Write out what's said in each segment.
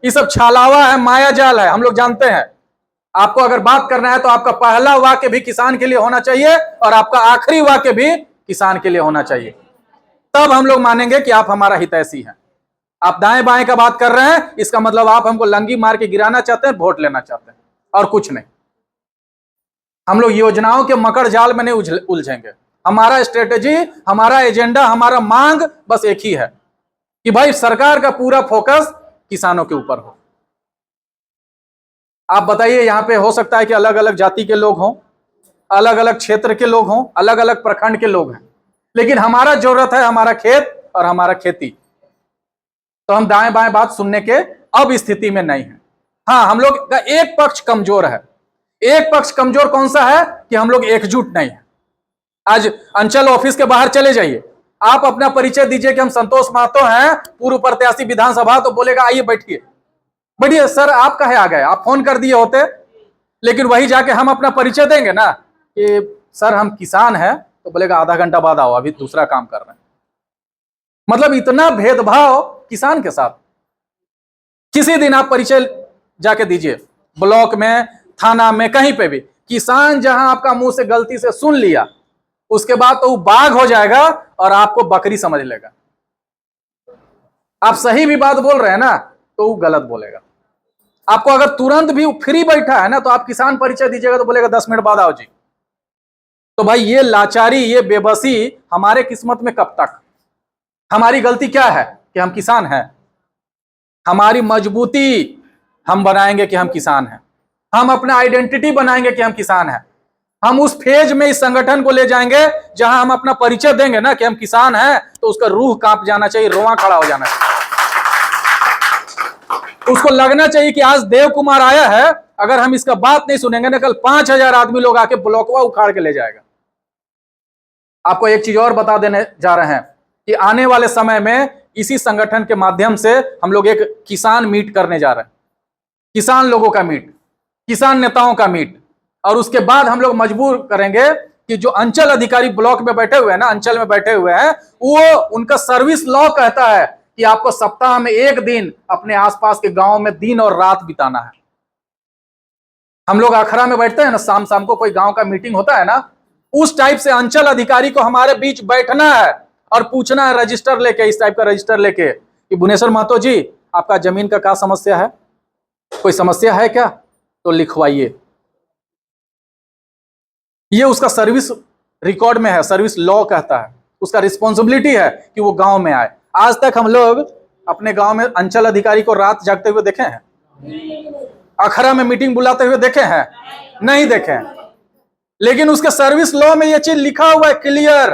ये सब छालावा है, माया जाल है, हम लोग जानते हैं। आपको अगर बात करना है तो आपका पहला वाक्य भी किसान के लिए होना चाहिए और आपका आखिरी वाक्य भी किसान के लिए होना चाहिए, तब हम लोग मानेंगे कि आप हमारा हितैषी हैं। आप दाएं बाएं का बात कर रहे हैं, इसका मतलब आप हमको लंगी मार के गिराना चाहते हैं, वोट लेना चाहते हैं, और कुछ नहीं। हम लोग योजनाओं के मकर जाल में नहीं उलझेंगे। हमारा स्ट्रेटेजी, हमारा एजेंडा, हमारा मांग बस एक ही है कि भाई सरकार का पूरा फोकस किसानों के ऊपर हो। आप बताइए, यहां पे हो सकता है कि अलग अलग जाति के लोग हों, अलग अलग क्षेत्र के लोग हों, अलग अलग प्रखंड के लोग हैं, लेकिन हमारा जरूरत है हमारा खेत और हमारा खेती। तो हम दाएं बाएं बात सुनने के अब स्थिति में नहीं है। हाँ, हम लोग का एक पक्ष कमजोर है। एक पक्ष कमजोर कौन सा है? कि हम लोग एकजुट नहीं है। आज अंचल ऑफिस के बाहर चले जाइए, आप अपना परिचय दीजिए कि हम संतोष महतो हैं, पूर्व प्रत्याशी विधानसभा, तो बोलेगा आइए बैठिए। बढ़िया सर, आप कहे आ गए, आप फोन कर दिए होते। लेकिन वही जाके हम अपना परिचय देंगे ना कि सर हम किसान हैं, तो बोलेगा आधा घंटा बाद आओ, अभी दूसरा काम कर रहे हैं। मतलब इतना भेदभाव किसान के साथ। किसी दिन आप परिचय जाके दीजिए, ब्लॉक में, थाना में, कहीं पे भी, किसान जहां आपका मुंह से गलती से सुन लिया, उसके बाद तो वो बाघ हो जाएगा और आपको बकरी समझ लेगा। आप सही भी बात बोल रहे हैं ना, तो वो गलत बोलेगा। आपको अगर तुरंत भी फ्री बैठा है ना, तो आप किसान परिचय दीजिएगा तो बोलेगा 10 मिनट बाद आओ जी। तो भाई ये लाचारी, ये बेबसी हमारे किस्मत में कब तक? हमारी गलती क्या है कि हम किसान हैं। हमारी मजबूती हम बनाएंगे कि हम किसान हैं। हम अपना आइडेंटिटी बनाएंगे कि हम किसान हैं। हम उस फेज में इस संगठन को ले जाएंगे जहां हम अपना परिचय देंगे ना कि हम किसान हैं, तो उसका रूह कांप जाना चाहिए, रोआ खड़ा हो जाना चाहिए। उसको लगना चाहिए कि आज देव कुमार आया है, अगर हम इसका बात नहीं सुनेंगे ना, कल 5000 आदमी लोग आके ब्लॉकवा उखाड़ के ले जाएगा। आपको एक चीज और बता देने जा रहे हैं कि आने वाले समय में इसी संगठन के माध्यम से हम लोग एक किसान मीट करने जा रहे हैं। किसान लोगों का मीट, किसान नेताओं का मीट। और उसके बाद हम लोग मजबूर करेंगे कि जो अंचल अधिकारी ब्लॉक में बैठे हुए हैं ना, अंचल में बैठे हुए हैं, वो उनका सर्विस लॉ कहता है कि आपको सप्ताह में एक दिन अपने आसपास के गांव में दिन और रात बिताना है। हम लोग अखरा में बैठते हैं ना, शाम शाम को कोई गांव का मीटिंग होता है ना, उस टाइप से अंचल अधिकारी को हमारे बीच बैठना है और पूछना है रजिस्टर लेके, इस टाइप का रजिस्टर लेके कि भुवनेश्वर महतो जी, आपका जमीन का क्या समस्या है, कोई समस्या है क्या, तो लिखवाइए। ये उसका सर्विस रिकॉर्ड में है, सर्विस लॉ कहता है, उसका रिस्पॉन्सिबिलिटी है कि वो गांव में आए। आज तक हम लोग अपने गांव में अंचल अधिकारी को रात जागते हुए देखे हैं? अखरा में मीटिंग बुलाते हुए देखे हैं? नहीं देखे हैं। लेकिन उसके सर्विस लॉ में ये चीज लिखा हुआ है क्लियर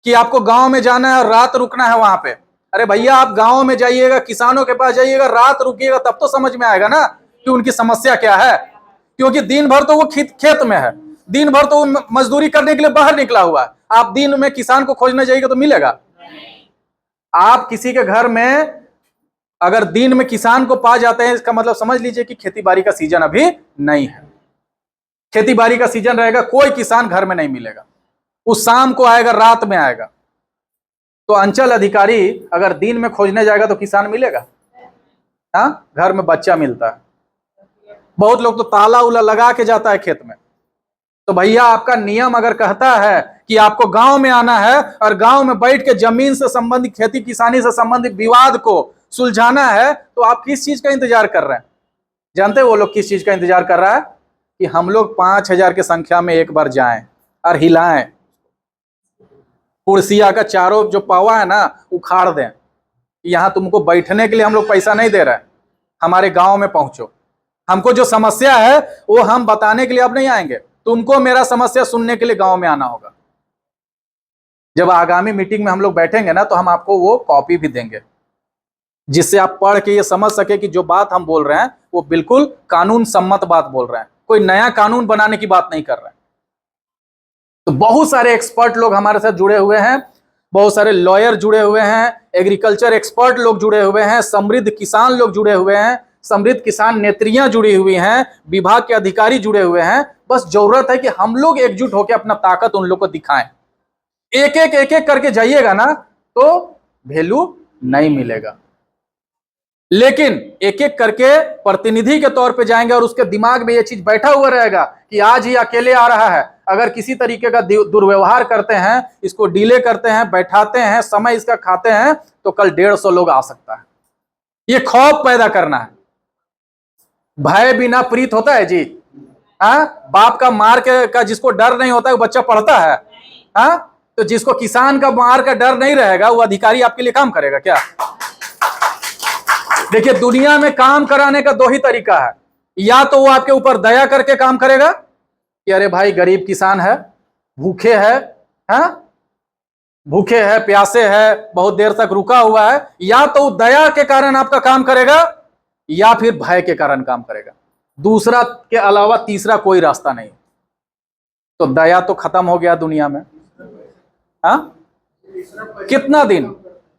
कि आपको गांव में जाना है और रात रुकना है वहां पे। अरे भैया, आप गांव में जाइएगा, किसानों के पास जाइएगा, रात रुकिएगा, तब तो समझ में आएगा ना कि उनकी समस्या क्या है। क्योंकि दिन भर तो वो खेत में है, दिन भर तो वो मजदूरी करने के लिए बाहर निकला हुआ है। आप दिन में किसान को खोजने जाइएगा तो मिलेगा? आप किसी के घर में अगर दिन में किसान को पा जाते हैं, इसका मतलब समझ लीजिए कि खेती बाड़ी का सीजन अभी नहीं है। खेती बाड़ी का सीजन रहेगा, कोई किसान घर में नहीं मिलेगा, उस शाम को आएगा, रात में आएगा। तो अंचल अधिकारी अगर दिन में खोजने जाएगा तो किसान मिलेगा? हाँ, घर में बच्चा मिलता है। बहुत लोग तो ताला उला लगा के जाता है खेत में। तो भैया, आपका नियम अगर कहता है कि आपको गांव में आना है और गांव में बैठ के जमीन से संबंधित, खेती किसानी से संबंधित विवाद को सुलझाना है, तो आप किस चीज का इंतजार कर रहे हैं? जानते हैं वो लोग किस चीज का इंतजार कर रहा है? कि हम लोग 5000 की संख्या में एक बार जाएं और हिलाएं, कुर्सिया का चारों जो पावा है ना उखाड़ दें। यहां तुमको बैठने के लिए हम लोग पैसा नहीं दे रहे हैं, हमारे गांव में पहुंचो, हमको जो समस्या है वो हम बताने के लिए अब नहीं आएंगे, तुमको मेरा समस्या सुनने के लिए गांव में आना होगा। जब आगामी मीटिंग में हम लोग बैठेंगे ना, तो हम आपको वो कॉपी भी देंगे, जिससे आप पढ़ के ये समझ सके कि जो बात हम बोल रहे हैं वो बिल्कुल कानून सम्मत बात बोल रहे हैं, कोई नया कानून बनाने की बात नहीं कर रहे हैं। तो बहुत सारे एक्सपर्ट लोग हमारे साथ जुड़े हुए हैं, बहुत सारे लॉयर जुड़े हुए हैं, एग्रीकल्चर एक्सपर्ट लोग जुड़े हुए हैं, समृद्ध किसान लोग जुड़े हुए हैं, समृद्ध किसान नेत्रियां जुड़ी हुई हैं, विभाग के अधिकारी जुड़े हुए हैं। बस जरूरत है कि हम लोग एकजुट होकर अपना ताकत उन लोग को दिखाएं। एक एक करके जाइएगा ना, तो वैल्यू नहीं मिलेगा। लेकिन एक एक करके प्रतिनिधि के तौर पे जाएंगे और उसके दिमाग में ये चीज बैठा हुआ रहेगा कि आज ही अकेले आ रहा है, अगर किसी तरीके का दुर्व्यवहार करते हैं, इसको डीले करते हैं, बैठाते हैं, समय इसका खाते हैं, तो कल 150 लोग आ सकता है। ये खौफ पैदा करना है। भय बिना प्रीत होता है जी? बाप का मार का जिसको डर नहीं होता है वो बच्चा पढ़ता है? तो जिसको किसान का मार का डर नहीं रहेगा वो अधिकारी आपके लिए काम करेगा क्या? देखिए, दुनिया में काम कराने का दो ही तरीका है। या तो वो आपके ऊपर दया करके काम करेगा कि अरे भाई गरीब किसान है, भूखे है, भूखे है, प्यासे है, बहुत देर तक रुका हुआ है। या तो दया के कारण आपका काम करेगा या फिर भय के कारण काम करेगा। दूसरा के अलावा तीसरा कोई रास्ता नहीं। तो दया तो खत्म हो गया दुनिया में।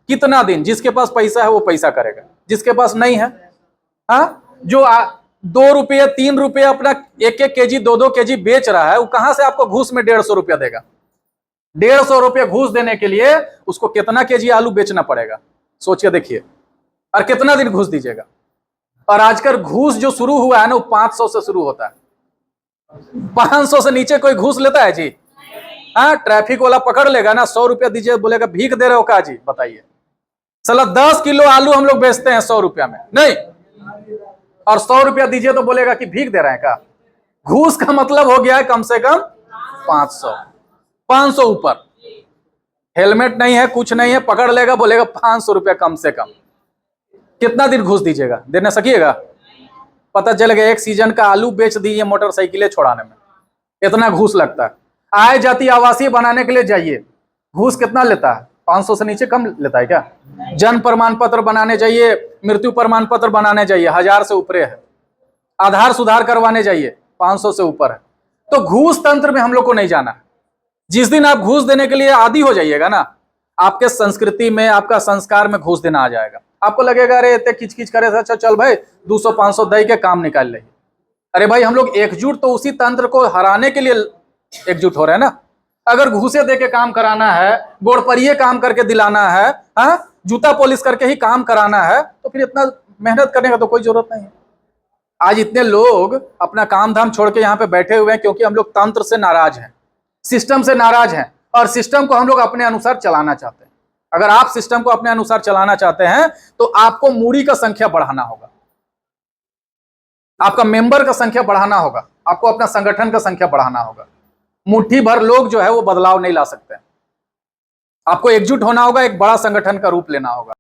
कितना दिन जिसके पास पैसा है वो पैसा करेगा, जिसके पास नहीं है, जो 2 रुपये 3 रुपये अपना 1-1 केजी 2-2 केजी बेच रहा है, वो कहां से आपको घूस में 150 रुपया देगा? 150 रुपये घूस देने के लिए उसको कितना केजी आलू बेचना पड़ेगा? सोचिए, देखिए, और कितना दिन घूस दीजिएगा? और आजकल घूस जो शुरू हुआ है ना, वो 500 से शुरू होता है। 500 से नीचे कोई घूस लेता है जी? ट्रैफिक वाला पकड़ लेगा ना, 100 रुपया दीजिए, बोलेगा भीख दे रहे हो का जी? बताइए, साला 10 किलो आलू हम लोग बेचते हैं 100 रुपया में, नहीं, और 100 रुपया दीजिए तो बोलेगा कि भीख दे रहे हैं का? घूस का मतलब हो गया है कम से कम 500 ऊपर। हेलमेट नहीं है, कुछ नहीं है, पकड़ लेगा, बोलेगा 500 रुपया कम से कम। कितना दिन घूस दीजिएगा? देने सकिएगा? पता चलेगा एक सीजन का आलू बेच दीजिए मोटरसाइकिलें छोड़ाने में, इतना घूस लगता है। आय जाति आवासीय बनाने के लिए जाइए, घूस कितना लेता है? 500 से नीचे कम लेता है क्या? जन्म प्रमाण पत्र बनाने जाइए, मृत्यु प्रमाण पत्र बनाने जाइए, 1000 से ऊपर है। आधार सुधार करवाने जाइए, 500 से ऊपर है। तो घूस तंत्र में हम लोग को नहीं जाना है। जिस दिन आप घूस देने के लिए आदी हो जाइएगा ना, आपके संस्कृति में, आपका संस्कार में घूस देना आ जाएगा। आपको लगेगा अरे इतने किचकिच करे, अच्छा चल भाई 200-500 दे के काम निकाल ले। अरे भाई, हम लोग एकजुट तो उसी तंत्र को हराने के लिए एकजुट हो रहे हैं ना। अगर घूसे दे के काम कराना है, गोड़परिये काम करके दिलाना है, जूता पॉलिश करके ही काम कराना है, तो फिर इतना मेहनत करने का तो कोई जरूरत नहीं है। आज इतने लोग अपना काम धाम छोड़ के यहाँ पे बैठे हुए हैं क्योंकि हम लोग तंत्र से नाराज हैं, सिस्टम से नाराज हैं, और सिस्टम को हम लोग अपने अनुसार चलाना चाहते हैं। अगर आप सिस्टम को अपने अनुसार चलाना चाहते हैं तो आपको मूड़ी का संख्या बढ़ाना होगा, आपका मेंबर का संख्या बढ़ाना होगा, आपको अपना संगठन का संख्या बढ़ाना होगा। मुट्ठी भर लोग जो है वो बदलाव नहीं ला सकते। आपको एकजुट होना होगा, एक बड़ा संगठन का रूप लेना होगा।